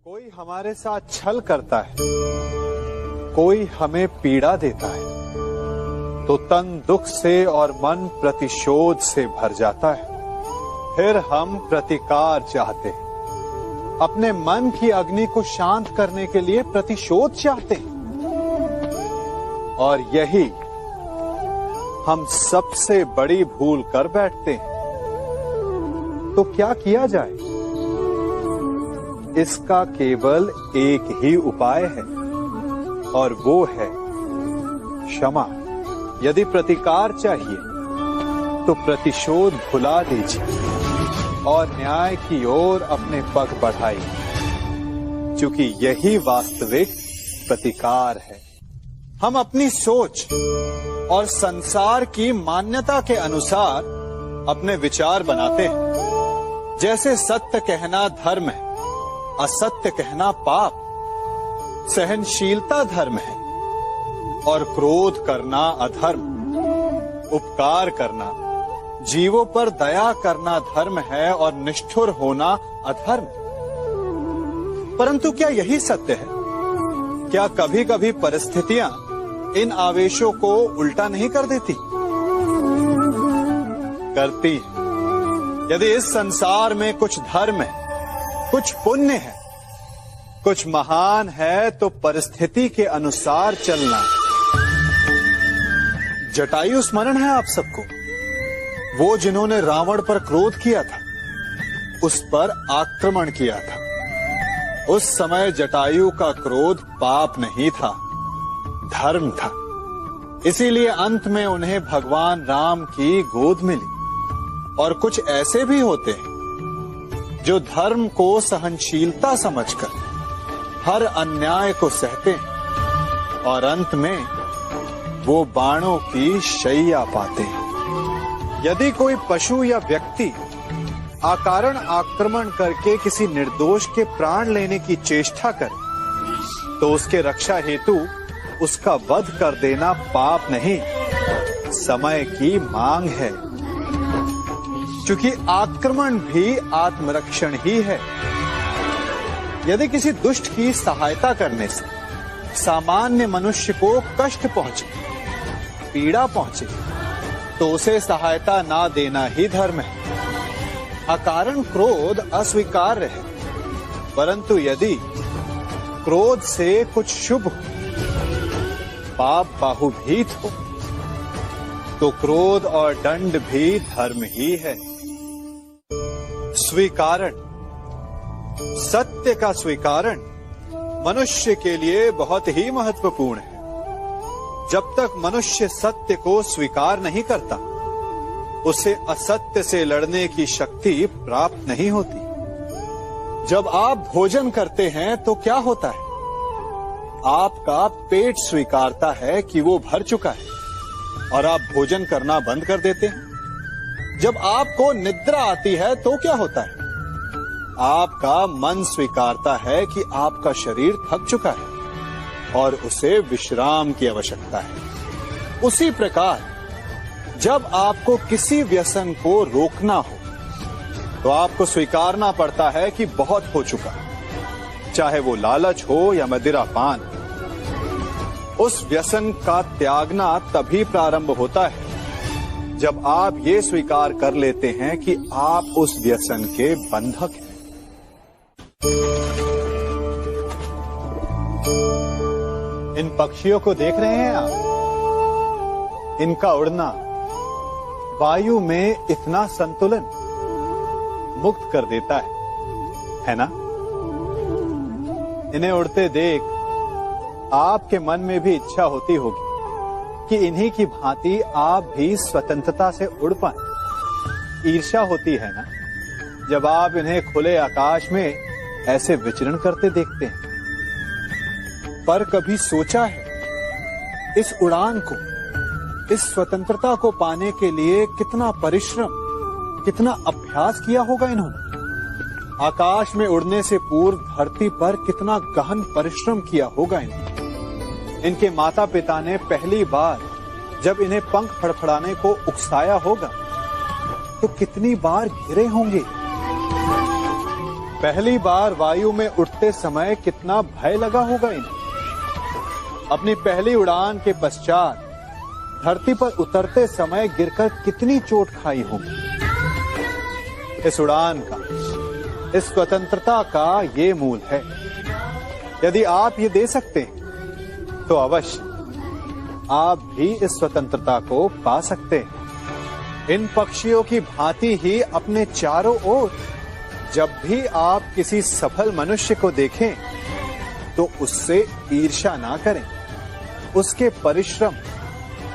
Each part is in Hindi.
कोई हमारे साथ छल करता है, कोई हमें पीड़ा देता है, तो तन दुख से और मन प्रतिशोध से भर जाता है। फिर हम प्रतिकार चाहते हैं, अपने मन की अग्नि को शांत करने के लिए प्रतिशोध चाहते हैं। और यही हम सबसे बड़ी भूल कर बैठते हैं। तो क्या किया जाए? इसका केवल एक ही उपाय है और वो है क्षमा। यदि प्रतिकार चाहिए तो प्रतिशोध भुला दीजिए और न्याय की ओर अपने पग बढ़ाइए, क्योंकि यही वास्तविक प्रतिकार है। हम अपनी सोच और संसार की मान्यता के अनुसार अपने विचार बनाते हैं। जैसे सत्य कहना धर्म है, असत्य कहना पाप, सहनशीलता धर्म है और क्रोध करना अधर्म, उपकार करना, जीवों पर दया करना धर्म है और निष्ठुर होना अधर्म। परंतु क्या यही सत्य है? क्या कभी कभी परिस्थितियां इन आवेशों को उल्टा नहीं कर देती? करती है। यदि इस संसार में कुछ धर्म है, कुछ पुण्य है, कुछ महान है, तो परिस्थिति के अनुसार चलना। जटायु स्मरण है आप सबको, वो जिन्होंने रावण पर क्रोध किया था, उस पर आक्रमण किया था। उस समय जटायु का क्रोध पाप नहीं था, धर्म था। इसीलिए अंत में उन्हें भगवान राम की गोद मिली। और कुछ ऐसे भी होते हैं जो धर्म को सहनशीलता समझकर हर अन्याय को सहते हैं और अंत में वो बाणों की शैया पाते हैं। यदि कोई पशु या व्यक्ति अकारण आक्रमण करके किसी निर्दोष के प्राण लेने की चेष्टा करे, तो उसके रक्षा हेतु उसका वध कर देना पाप नहीं, समय की मांग है। क्योंकि आक्रमण भी आत्मरक्षण ही है। यदि किसी दुष्ट की सहायता करने से सामान्य मनुष्य को कष्ट पहुंचे, पीड़ा पहुंचे, तो उसे सहायता ना देना ही धर्म है। अकारण क्रोध अस्वीकार्य है, परंतु यदि क्रोध से कुछ शुभ हो, पाप बाहुभीत हो, तो क्रोध और दंड भी धर्म ही है। स्वीकारण, सत्य का स्वीकारण मनुष्य के लिए बहुत ही महत्वपूर्ण है। जब तक मनुष्य सत्य को स्वीकार नहीं करता, उसे असत्य से लड़ने की शक्ति प्राप्त नहीं होती। जब आप भोजन करते हैं तो क्या होता है? आपका पेट स्वीकारता है कि वो भर चुका है और आप भोजन करना बंद कर देते हैं। जब आपको निद्रा आती है तो क्या होता है? आपका मन स्वीकारता है कि आपका शरीर थक चुका है और उसे विश्राम की आवश्यकता है। उसी प्रकार जब आपको किसी व्यसन को रोकना हो, तो आपको स्वीकारना पड़ता है कि बहुत हो चुका, चाहे वो लालच हो या मदिरापान। उस व्यसन का त्यागना तभी प्रारंभ होता है जब आप ये स्वीकार कर लेते हैं कि आप उस व्यसन के बंधक हैं। इन पक्षियों को देख रहे हैं आप? इनका उड़ना वायु में इतना संतुलन मुक्त कर देता है ना? इन्हें उड़ते देख आपके मन में भी इच्छा होती होगी कि इन्हीं की भांति आप भी स्वतंत्रता से उड़ पाएं। ईर्ष्या होती है ना, जब आप इन्हें खुले आकाश में ऐसे विचरण करते देखते हैं। पर कभी सोचा है, इस उड़ान को, इस स्वतंत्रता को पाने के लिए कितना परिश्रम, कितना अभ्यास किया होगा इन्होंने? आकाश में उड़ने से पूर्व धरती पर कितना गहन परिश्रम किया होगा इन्होंने। इनके माता पिता ने पहली बार जब इन्हें पंख फड़फड़ाने को उकसाया होगा, तो कितनी बार घिरे होंगे। पहली बार वायु में उड़ते समय कितना भय लगा होगा इन्हें। अपनी पहली उड़ान के पश्चात धरती पर उतरते समय गिरकर कितनी चोट खाई होगी। इस उड़ान का, इस स्वतंत्रता का ये मूल है। यदि आप ये दे सकते हैं तो अवश्य आप भी इस स्वतंत्रता को पा सकते हैं। इन पक्षियों की भांति ही अपने चारों ओर जब भी आप किसी सफल मनुष्य को देखें तो उससे ईर्ष्या ना करें। उसके परिश्रम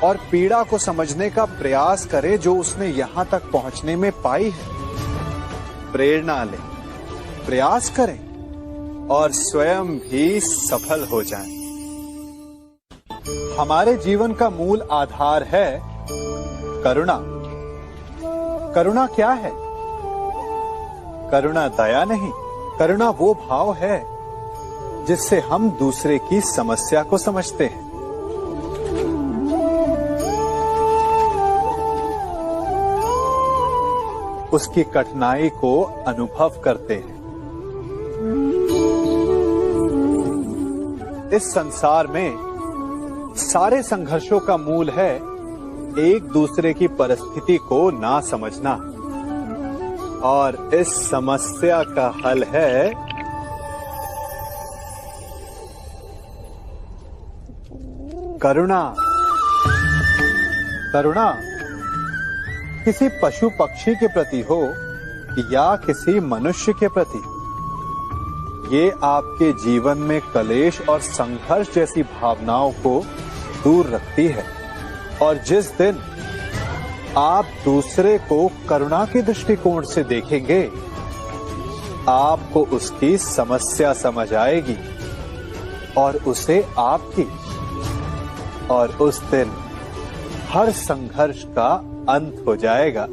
और पीड़ा को समझने का प्रयास करें जो उसने यहां तक पहुंचने में पाई है। प्रेरणा लें, प्रयास करें और स्वयं भी सफल हो जाएं। हमारे जीवन का मूल आधार है करुणा। करुणा क्या है? करुणा दया नहीं, करुणा वो भाव है जिससे हम दूसरे की समस्या को समझते हैं। उसकी कठिनाई को अनुभव करते हैं। इस संसार में सारे संघर्षों का मूल है एक दूसरे की परिस्थिति को ना समझना, और इस समस्या का हल है करुणा। करुणा किसी पशु पक्षी के प्रति हो या किसी मनुष्य के प्रति, ये आपके जीवन में कलेश और संघर्ष जैसी भावनाओं को दूर रखती है। और जिस दिन आप दूसरे को करुणा के दृष्टिकोण से देखेंगे, आपको उसकी समस्या समझ आएगी और उसे आपकी, और उस दिन हर संघर्ष का अंत हो जाएगा।